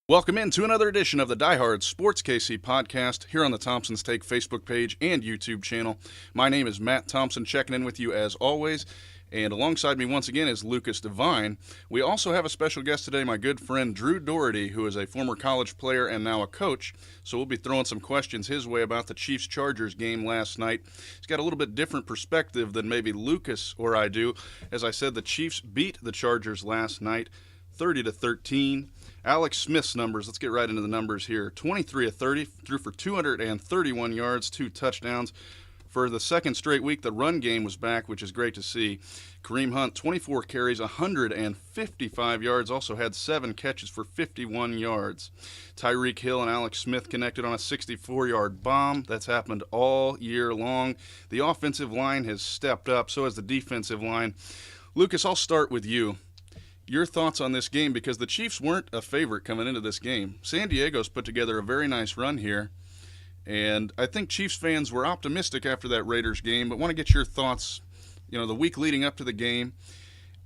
Welcome into another edition of the Diehard Sports KC podcast here on the Thompson's Take Facebook page and YouTube channel. My name is Matt Thompson, checking in with you as always. And alongside me once again is Lucas Devine. We also have a special guest today, my good friend Drew Dougherty, who is a former college player and now a coach. So we'll be throwing some questions his way about the Chiefs-Chargers game last night. He's got a little bit different perspective than maybe Lucas or I do. As I said, the Chiefs beat the Chargers last night, 30-13. Alex Smith's numbers, let's get right into the numbers here. 23 of 30, threw for 231 yards, 2 touchdowns. For the second straight week, the run game was back, which is great to see. Kareem Hunt, 24 carries, 155 yards, also had 7 catches for 51 yards. Tyreek Hill and Alex Smith connected on a 64-yard bomb. That's happened all year long. The offensive line has stepped up, so has the defensive line. Lucas, I'll start with you. Your thoughts on this game, because the Chiefs weren't a favorite coming into this game. San Diego's put together a very nice run here, and I think Chiefs fans were optimistic after that Raiders game, but want to get your thoughts, the week leading up to the game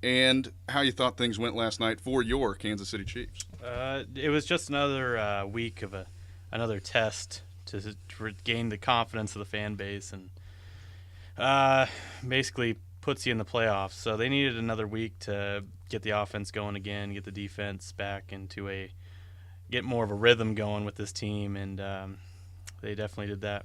and how you thought things went last night for your Kansas City Chiefs. It was just another week of another test to gain the confidence of the fan base and basically puts you in the playoffs. So they needed another week to get the offense going again, get the defense back into get more of a rhythm going with this team, and they definitely did that.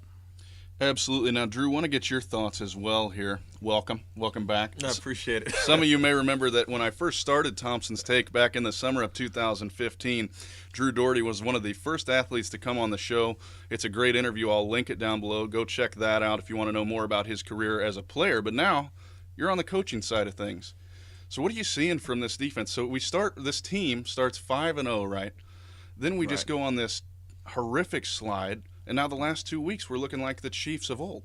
Absolutely. Now, Drew, want to get your thoughts as well here. Welcome back. I appreciate it. Some of you may remember that when I first started Thompson's Take back in the summer of 2015, Drew Dougherty was one of the first athletes to come on the show. It's a great interview. I'll link it down below. Go check that out if you want to know more about his career as a player. But now you're on the coaching side of things. So what are you seeing from this defense? So this team starts 5-0, right? Then we just go on this horrific slide, and now the last 2 weeks we're looking like the Chiefs of old.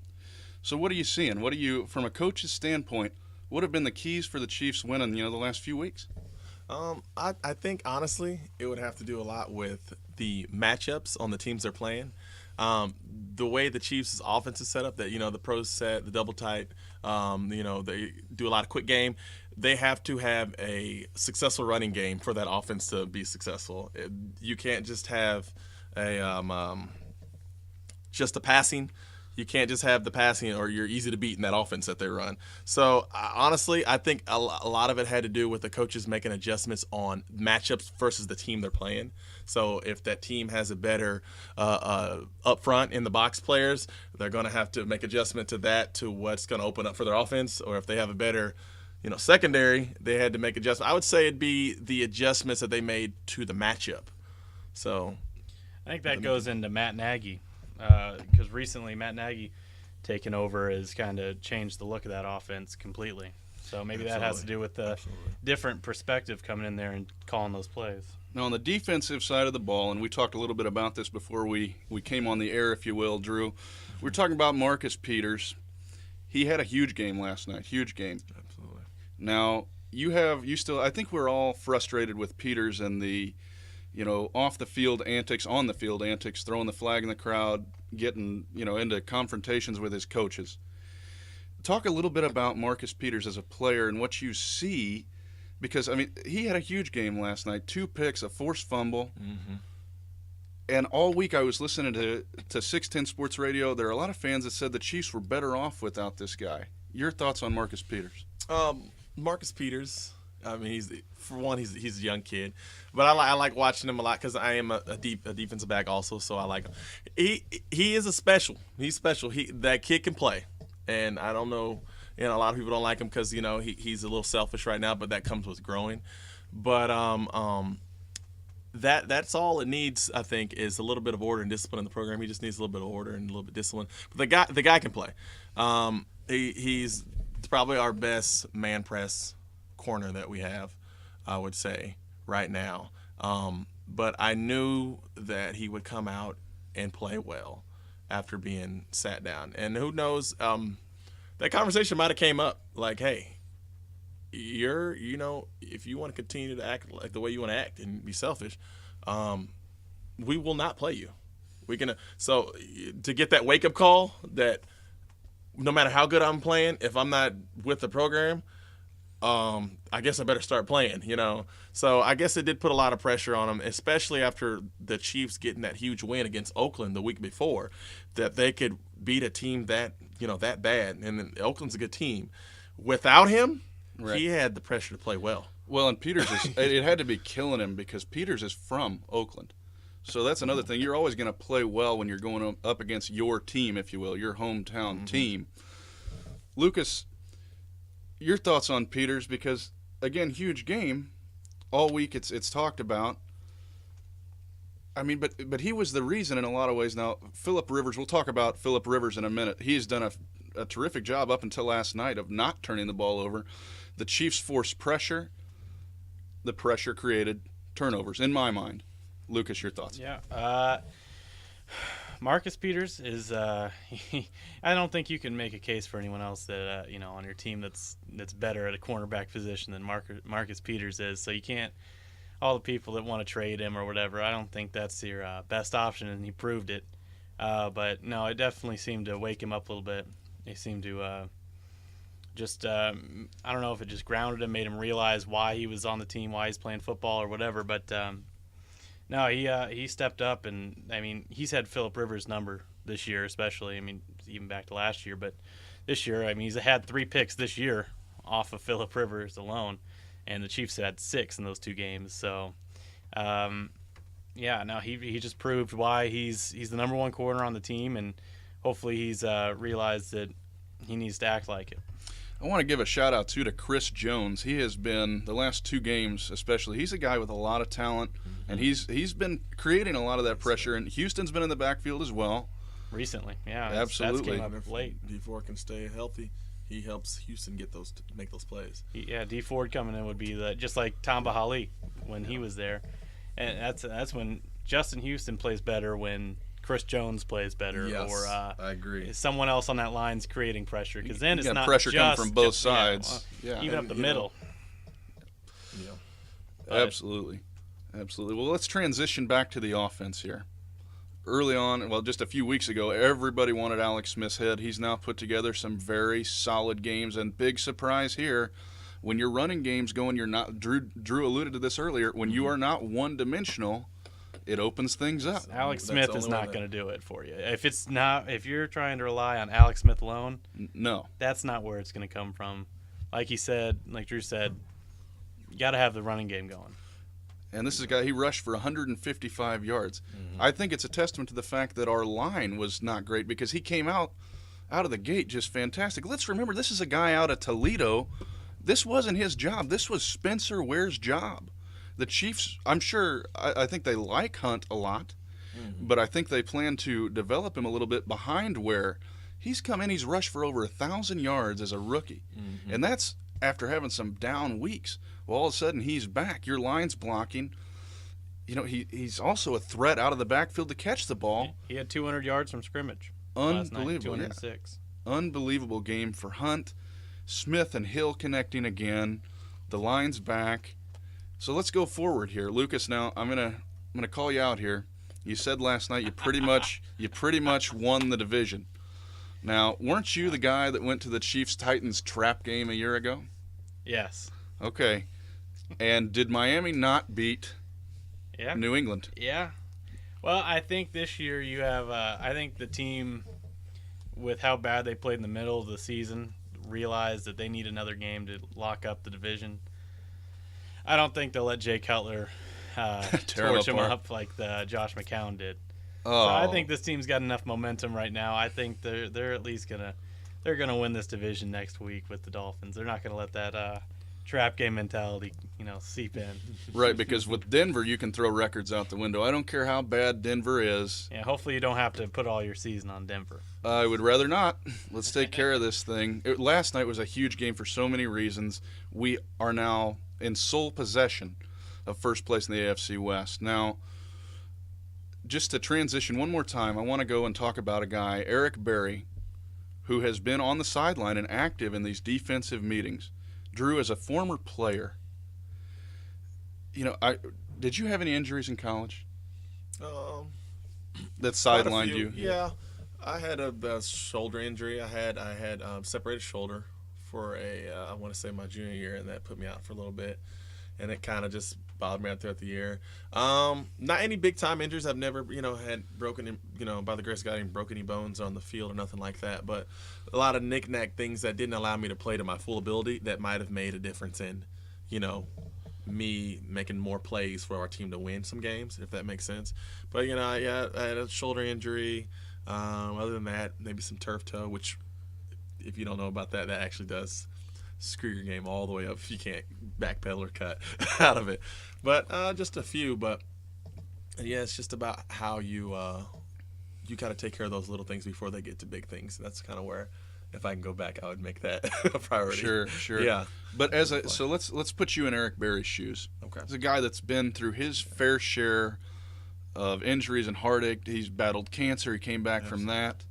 So what are you seeing? From a coach's standpoint, what have been the keys for the Chiefs winning, the last few weeks? I think, honestly, it would have to do a lot with the matchups on the teams they're playing. The way the Chiefs' offense is set up, that the pros set, the double tight, they do a lot of quick game. They have to have a successful running game for that offense to be successful. You can't just have just a passing. You can't just have the passing, or you're easy to beat in that offense that they run. So, honestly, I think a lot of it had to do with the coaches making adjustments on matchups versus the team they're playing. So, if that team has a better up front in the box players, they're going to have to make adjustment to that, to what's going to open up for their offense. Or if they have a better secondary, they had to make adjustments. I would say it'd be the adjustments that they made to the matchup. So, I think that goes into Matt Nagy. Because recently Matt Nagy taking over has kind of changed the look of that offense completely. So maybe that has to do with the different perspective coming in there and calling those plays. Now, on the defensive side of the ball, and we talked a little bit about this before we came on the air, if you will, Drew. We're talking about Marcus Peters. He had a huge game last night, huge game. Absolutely. Now, I think we're all frustrated with Peters and the off the field antics, on the field antics, throwing the flag in the crowd, getting, into confrontations with his coaches. Talk a little bit about Marcus Peters as a player and what you see, because, he had a huge game last night. 2 picks, a forced fumble. Mm-hmm. And all week I was listening to 610 Sports Radio. There are a lot of fans that said the Chiefs were better off without this guy. Your thoughts on Marcus Peters? Marcus Peters, he's a young kid, but I like watching him a lot because I am a defensive back also, so I like him. He is He's special. That kid can play, and I don't know. A lot of people don't like him because he's a little selfish right now, but that comes with growing. But that's all it needs, I think, is a little bit of order and discipline in the program. He just needs a little bit of order and a little bit of discipline. But the guy can play. He's probably our best man press corner that we have, I would say, right now. But I knew that he would come out and play well after being sat down. And who knows, that conversation might have came up like, hey, if you want to continue to act like the way you want to act and be selfish, we will not play you. So to get that wake-up call that no matter how good I'm playing, if I'm not with the program, I guess I better start playing, you know. So I guess it did put a lot of pressure on him, especially after the Chiefs getting that huge win against Oakland the week before, that they could beat a team that, you know, that bad. And then Oakland's a good team. Without him, Right. he had the pressure to play well. Well, and Peters it had to be killing him because Peters is from Oakland. So that's another thing. You're always going to play well when you're going up against your team, if you will, your hometown team. Lucas, your thoughts on Peters? Because, again, huge game. All week it's talked about. I mean, but he was the reason in a lot of ways. Now, Phillip Rivers, we'll talk about Phillip Rivers in a minute. He's done a terrific job up until last night of not turning the ball over. The Chiefs forced pressure. The pressure created turnovers, in my mind. Lucas, your thoughts? Yeah. Marcus Peters is. I don't think you can make a case for anyone else that on your team that's better at a cornerback position than Marcus Peters is. So you can't. All the people that want to trade him or whatever, I don't think that's your best option, and he proved it. But no, it definitely seemed to wake him up a little bit. He seemed to I don't know if it just grounded him, made him realize why he was on the team, why he's playing football or whatever. But no, he stepped up, and I mean he's had Phillip Rivers' number this year, especially. I mean even back to last year, but this year, I mean he's had 3 picks this year off of Phillip Rivers alone, and the Chiefs had 6 in those 2 games. So, he just proved why he's the number 1 corner on the team, and hopefully he's realized that he needs to act like it. I want to give a shout-out, too, to Chris Jones. He has been, the last 2 games especially, he's a guy with a lot of talent, and he's been creating a lot of that pressure, and Houston's been in the backfield as well. Recently, yeah. Absolutely. That's came up late. D4 can stay healthy. He helps Houston make those plays. D Ford coming in would be just like Tamba Hali when he was there, and that's when Justin Houston plays better when Chris Jones plays better, yes, or I agree. Someone else on that line's creating pressure, because then it's not pressure just coming from both sides. Even up the middle. Absolutely. Well, let's transition back to the offense here. Early on, well, just a few weeks ago, everybody wanted Alex Smith's head. He's now put together some very solid games, and big surprise here, when your running game's going, you're not. Drew alluded to this earlier. When you are not one-dimensional, it opens things up. Alex Smith is not going to do it for you. If you're trying to rely on Alex Smith alone, no, that's not where it's going to come from. Like Drew said, you got to have the running game going. And this is a guy, he rushed for 155 yards. I think it's a testament to the fact that our line was not great, because he came out of the gate just fantastic. Let's remember, this is a guy out of Toledo. This wasn't his job. This was Spencer Ware's job. The Chiefs, I'm sure, I think they like Hunt a lot, but I think they plan to develop him a little bit behind Ware. He's come in, he's rushed for over 1,000 yards as a rookie. And that's after having some down weeks. Well, all of a sudden, he's back. Your line's blocking. He's also a threat out of the backfield to catch the ball. He had 200 yards from scrimmage. Unbelievable. 206. Unbelievable game for Hunt. Smith and Hill connecting again. The line's back. So let's go forward here, Lucas. Now I'm gonna call you out here. You said last night you pretty much won the division. Now, weren't you the guy that went to the Chiefs-Titans trap game a year ago? Yes. Okay. And did Miami not beat New England? Yeah. Well, I think this year you have I think the team, with how bad they played in the middle of the season, realized that they need another game to lock up the division. I don't think they'll let Jay Cutler torch him up like Josh McCown did. Oh. So I think this team's got enough momentum right now. I think they're at least gonna win this division next week with the Dolphins. They're not gonna let that trap game mentality, seep in. Right, because with Denver, you can throw records out the window. I don't care how bad Denver is. Yeah, hopefully you don't have to put all your season on Denver. I would rather not. Let's take care of this thing. Last night was a huge game for so many reasons. We are now in sole possession of first place in the AFC West. Now, just to transition one more time, I want to go and talk about a guy, Eric Berry, who has been on the sideline and active in these defensive meetings. Drew, as a former player, did you have any injuries in college that sidelined you? Yeah, I had a shoulder injury. I had separated shoulder for I want to say my junior year, and that put me out for a little bit. And it kind of just bothered me out throughout the year. Not any big time injuries. I've never, had broken, by the grace of God, even broke any bones on the field or nothing like that. But a lot of knick-knack things that didn't allow me to play to my full ability that might have made a difference in, me making more plays for our team to win some games, if that makes sense. But, I had a shoulder injury. Other than that, maybe some turf toe, which, if you don't know about that, that actually does screw your game all the way up if you can't backpedal or cut out of it. But just a few. But yeah, it's just about how you got to take care of those little things before they get to big things. That's kind of where, if I can go back, I would make that a priority. Sure. Yeah. But so let's put you in Eric Berry's shoes. Okay. He's a guy that's been through his fair share of injuries and heartache. He's battled cancer. He came back from that.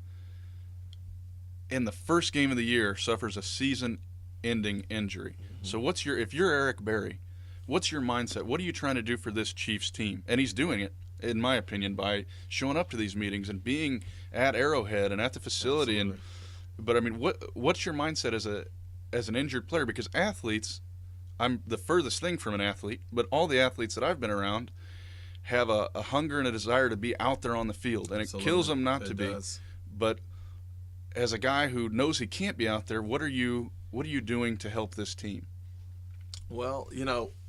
In the first game of the year, suffers a season-ending injury. So if you're Eric Berry, what's your mindset? What are you trying to do for this Chiefs team? And he's doing it, in my opinion, by showing up to these meetings and being at Arrowhead and at the facility. Absolutely. But I mean, what's your mindset as an injured player? Because athletes, I'm the furthest thing from an athlete, but all the athletes that I've been around have a hunger and a desire to be out there on the field, and Absolutely. it kills them not It to does. be. But as a guy who knows he can't be out there, what are you doing to help this team? Well,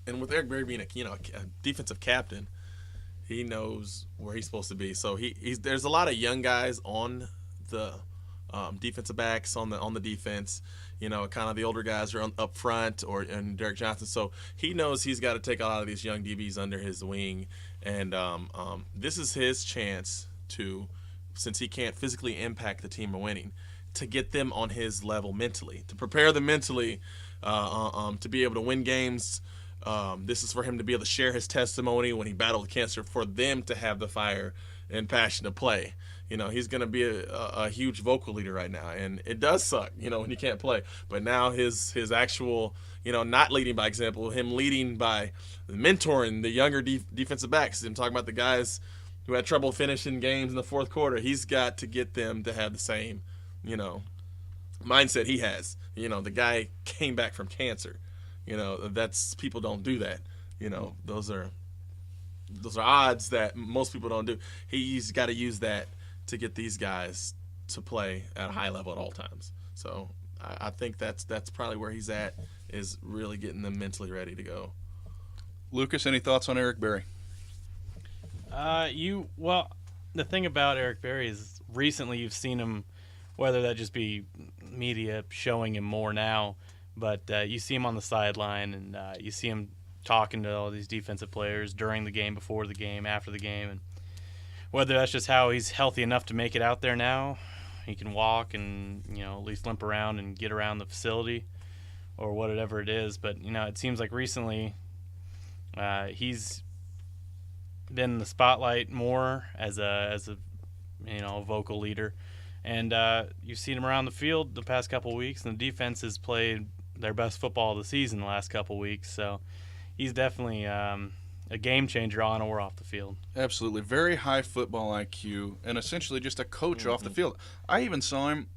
and with Eric Berry being a defensive captain, he knows where he's supposed to be. So there's a lot of young guys on the defensive backs on the defense. Kind of the older guys are up front and Derek Johnson. So he knows he's got to take a lot of these young DBs under his wing, and this is his chance to, since he can't physically impact the team of winning, to get them on his level mentally, to prepare them mentally to be able to win games. This is for him to be able to share his testimony when he battled cancer, for them to have the fire and passion to play. He's going to be a huge vocal leader right now, and it does suck, when you can't play. But now his actual, not leading by example, him leading by mentoring the younger defensive backs and talking about the guys who had trouble finishing games in the fourth quarter. He's got to get them to have the same, mindset he has. The guy came back from cancer. That's, people don't do that. Those are odds that most people don't do. He's got to use that to get these guys to play at a high level at all times. So I think that's probably where he's at, is really getting them mentally ready to go. Lucas, any thoughts on Eric Berry? The thing about Eric Berry is recently you've seen him, whether that just be media showing him more now, but you see him on the sideline, and you see him talking to all these defensive players during the game, before the game, after the game, and whether that's just how he's healthy enough to make it out there now, he can walk and at least limp around and get around the facility, or whatever it is. But it seems like recently he's been in the spotlight more as a vocal leader, and you've seen him around the field the past couple of weeks, and the defense has played their best football of the season the last couple of weeks. So he's definitely a game changer on or off the field. Absolutely. Very high football IQ, and essentially just a coach off the field. I even saw him,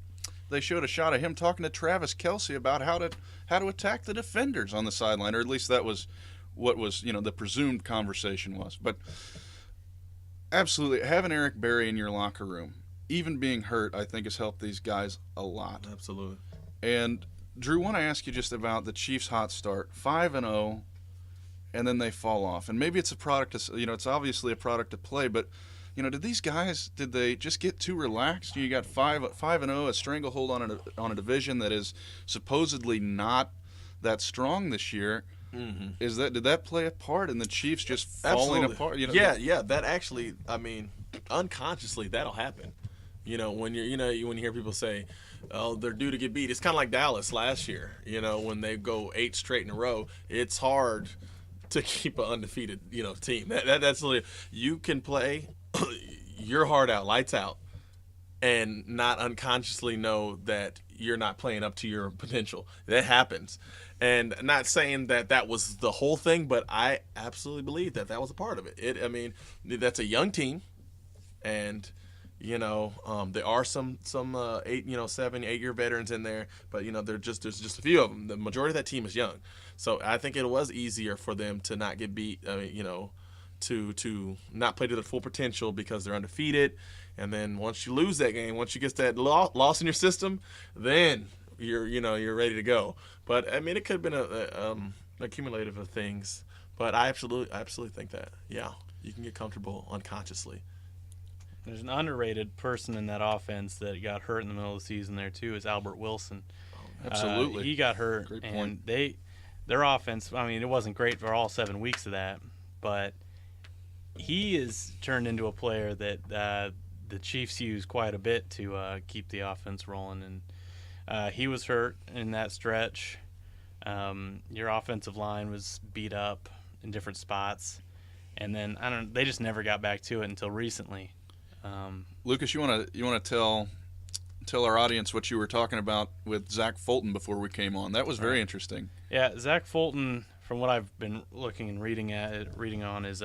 they showed a shot of him talking to Travis Kelce about how to attack the defenders on the sideline, or at least that was what was, the presumed conversation was. But absolutely, having Eric Berry in your locker room, even being hurt, I think has helped these guys a lot. Absolutely. And Drew, want to ask you just about the Chiefs' hot start, 5-0, and then they fall off. And maybe it's a product of, it's obviously a product of play, but did these guys, did they just get too relaxed? You got 5-0, a stranglehold on a division that is supposedly not that strong this year. Mm-hmm. Did that play a part in the Chiefs just falling apart? Yeah. That actually, unconsciously that'll happen. When you hear people say, "Oh, they're due to get beat," it's kind of like Dallas last year. When they go 8 straight in a row, it's hard to keep an undefeated team. That's literally, you can play your heart out, lights out, and not unconsciously know that you're not playing up to your potential. That happens. And not saying that was the whole thing, but I absolutely believe that was a part of it. That's a young team, and There are some 7-8 year veterans in there, but there's just a few of them. The majority of that team is young, so I think it was easier for them to not get beat. To not play to their full potential because they're undefeated, and then once you lose that game, once you get that loss in your system, then you're ready to go. But I mean, it could have been a accumulative of things. But I absolutely think that you can get comfortable unconsciously. There's an underrated person in that offense that got hurt in the middle of the season there too, is Albert Wilson. Absolutely. He got hurt. Great point. And their offense, I mean, it wasn't great for all 7 weeks of that, but he is turned into a player that the Chiefs use quite a bit to keep the offense rolling. And he was hurt in that stretch. Your offensive line was beat up in different spots. And then, they just never got back to it until recently. Lucas, you want to tell our audience what you were talking about with Zach Fulton before we came on? That was very interesting. Yeah, Zach Fulton, from what I've been looking and reading on, is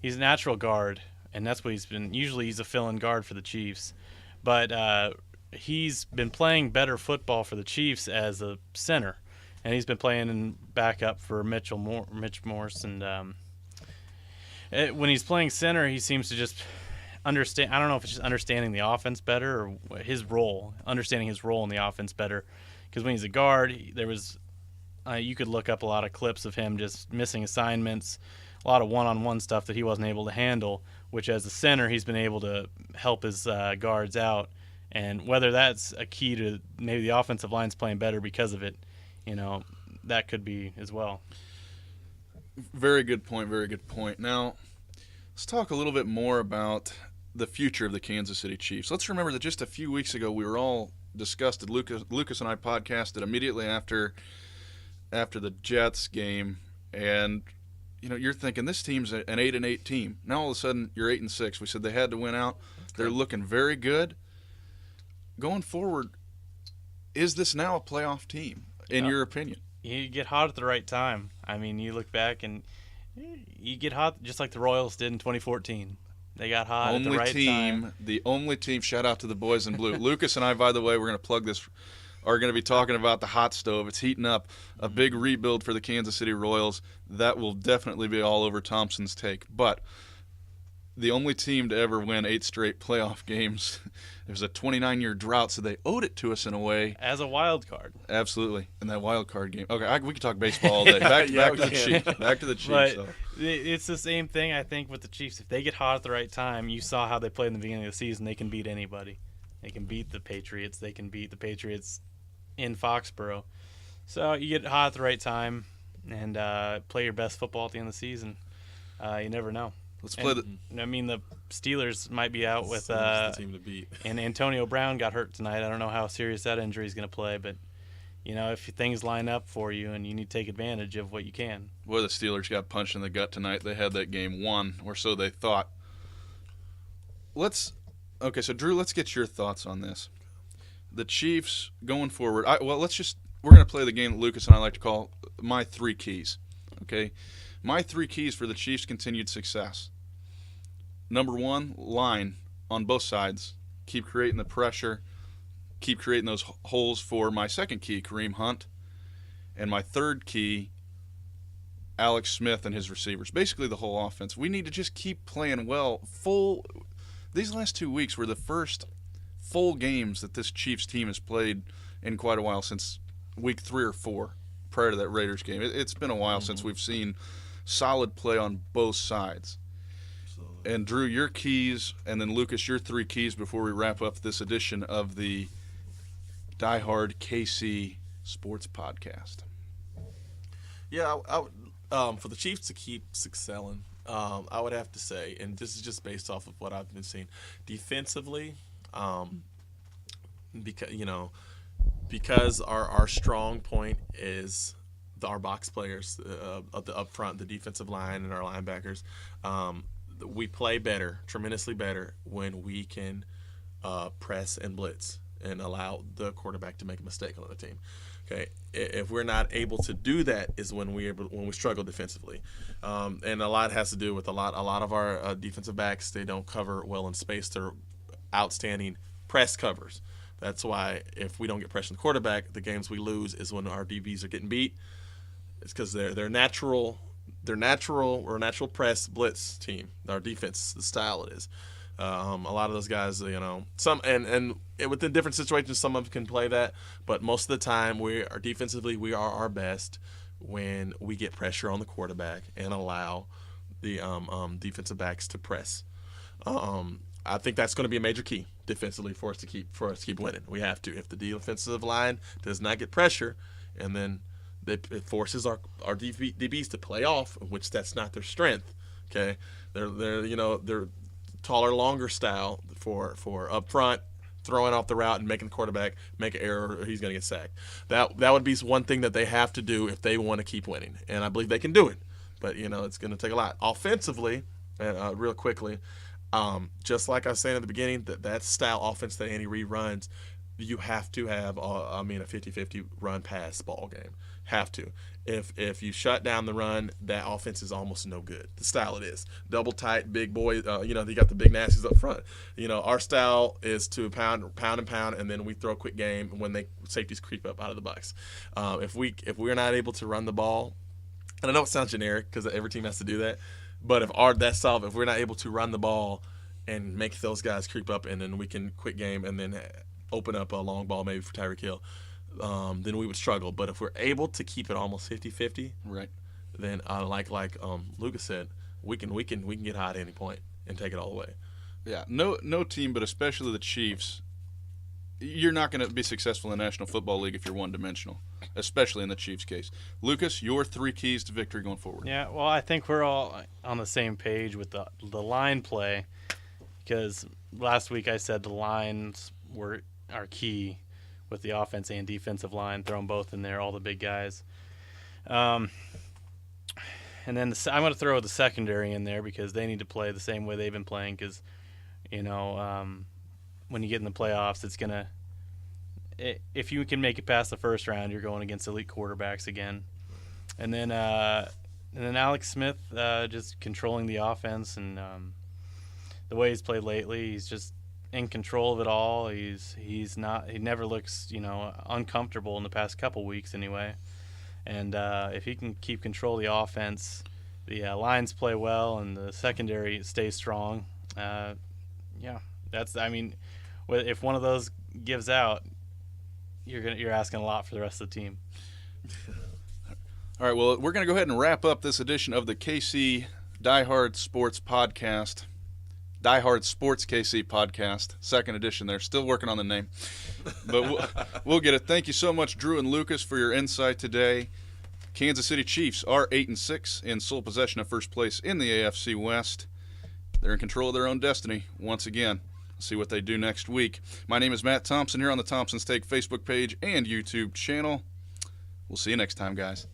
he's a natural guard, and that's what he's been. Usually, he's a fill-in guard for the Chiefs, but he's been playing better football for the Chiefs as a center, and he's been playing in backup for Mitch Morse, and when he's playing center, he seems to just understand. I don't know if it's just understanding the offense better or understanding his role in the offense better. Because when he's a guard, there was you could look up a lot of clips of him just missing assignments, a lot of one-on-one stuff that he wasn't able to handle. Which, as a center, he's been able to help his guards out, and whether that's a key to maybe the offensive line's playing better because of it, that could be as well. Very good point. Very good point. Now, let's talk a little bit more about the future of the Kansas City Chiefs. Let's remember that just a few weeks ago we were all disgusted. Lucas and I podcasted immediately after the Jets game, and you're thinking this team's an 8-8 team. Now all of a sudden you're 8-6. We said they had to win out. They're looking very good. Going forward, is this now a playoff team in your opinion? You get hot at the right time. I mean, you look back and you get hot just like the Royals did in 2014. They got hot at the right time. The only team, shout out to the boys in blue. Lucas and I, by the way, we're going to plug this, are going to be talking about the hot stove. It's heating up. A big rebuild for the Kansas City Royals. That will definitely be all over Thompson's take. But the only team to ever win 8 straight playoff games. It was a 29-year drought, so they owed it to us in a way. As a wild card. Absolutely, in that wild card game. Okay, we could talk baseball all day. Back to the Chiefs. Back to the Chiefs. But so. It's the same thing, I think, with the Chiefs. If they get hot at the right time, you saw how they played in the beginning of the season. They can beat anybody. They can beat the Patriots. They can beat the Patriots in Foxborough. So you get hot at the right time and play your best football at the end of the season. You never know. The Steelers might be out with the team to beat. And Antonio Brown got hurt tonight. I don't know how serious that injury is going to play, but if things line up for you and you need to take advantage of what you can. Boy, the Steelers got punched in the gut tonight. They had that game won, or so they thought. So Drew, let's get your thoughts on this. The Chiefs going forward. We're going to play the game that Lucas and I like to call my 3 keys. Okay, my 3 keys for the Chiefs' continued success. Number 1, line on both sides. Keep creating the pressure. Keep creating those holes for my 2nd key, Kareem Hunt. And my 3rd key, Alex Smith and his receivers. Basically the whole offense. We need to just keep playing well. These last 2 weeks were the first full games that this Chiefs team has played in quite a while, since week 3 or 4 prior to that Raiders game. It's been a while since we've seen solid play on both sides. And Drew, your keys, and then Lucas, your 3 keys before we wrap up this edition of the Diehard KC Sports Podcast. Yeah, for the Chiefs to keep excelling, I would have to say, and this is just based off of what I've been seeing, defensively, because our strong point is our box players, up front, the defensive line, and our linebackers. We play better, tremendously better, when we can press and blitz and allow the quarterback to make a mistake on the team. Okay, if we're not able to do that, is when we struggle defensively, and a lot has to do with a lot of our defensive backs. They don't cover well in space. They're outstanding press covers. That's why if we don't get pressure on the quarterback, the games we lose is when our DBs are getting beat. It's because they're natural press blitz team. Our defense, the style it is. A lot of those guys, some and within different situations, some of them can play that, but most of the time, we are defensively we are our best when we get pressure on the quarterback and allow the defensive backs to press. I think that's going to be a major key defensively for us to keep winning. We have to. If the defensive line does not get pressure, and then it forces our DBs to play off, which that's not their strength. Okay, they're taller, longer style for up front, throwing off the route and making the quarterback make an error, or he's going to get sacked. That would be one thing that they have to do if they want to keep winning, and I believe they can do it. But it's going to take a lot offensively. And real quickly, just like I was saying at the beginning, that style offense that Andy Reid runs, you have to have a 50-50 run pass ball game. Have to. If you shut down the run, that offense is almost no good. The style it is. Double tight, big boy, you got the big nasties up front. Our style is to pound, and then we throw a quick game when safeties creep up out of the box. If we're not able to run the ball, and I know it sounds generic because every team has to do that, but if we're not able to run the ball and make those guys creep up, and then we can quick game and then open up a long ball maybe for Tyreek Hill, then we would struggle. But if we're able to keep it almost 50-50, right, then like Lucas said, we can get hot at any point and take it all away. Yeah, no team, but especially the Chiefs, you're not going to be successful in the National Football League if you're one-dimensional, especially in the Chiefs' case. Lucas, your 3 keys to victory going forward. Yeah, well, I think we're all on the same page with the line play, because last week I said the lines are key with the offense and defensive line, throw them both in there, all the big guys. And then I'm going to throw the secondary in there because they need to play the same way they've been playing, because, when you get in the playoffs, it's going to if you can make it past the first round, you're going against elite quarterbacks again. And then Alex Smith just controlling the offense, and the way he's played lately, he's just in control of it all. He never looks uncomfortable in the past couple weeks anyway. And if he can keep control of the offense, the lines play well, and the secondary stays strong. If one of those gives out, you're asking a lot for the rest of the team. All right, well, we're going to go ahead and wrap up this edition of the KC Diehard Sports Podcast. Diehard Sports KC Podcast, second edition there. Still working on the name, but we'll get it. Thank you so much, Drew and Lucas, for your insight today. Kansas City Chiefs are 8-6 in sole possession of first place in the AFC West. They're in control of their own destiny once again. See what they do next week. My name is Matt Thompson here on the Thompson's Take Facebook page and YouTube channel. We'll see you next time, guys.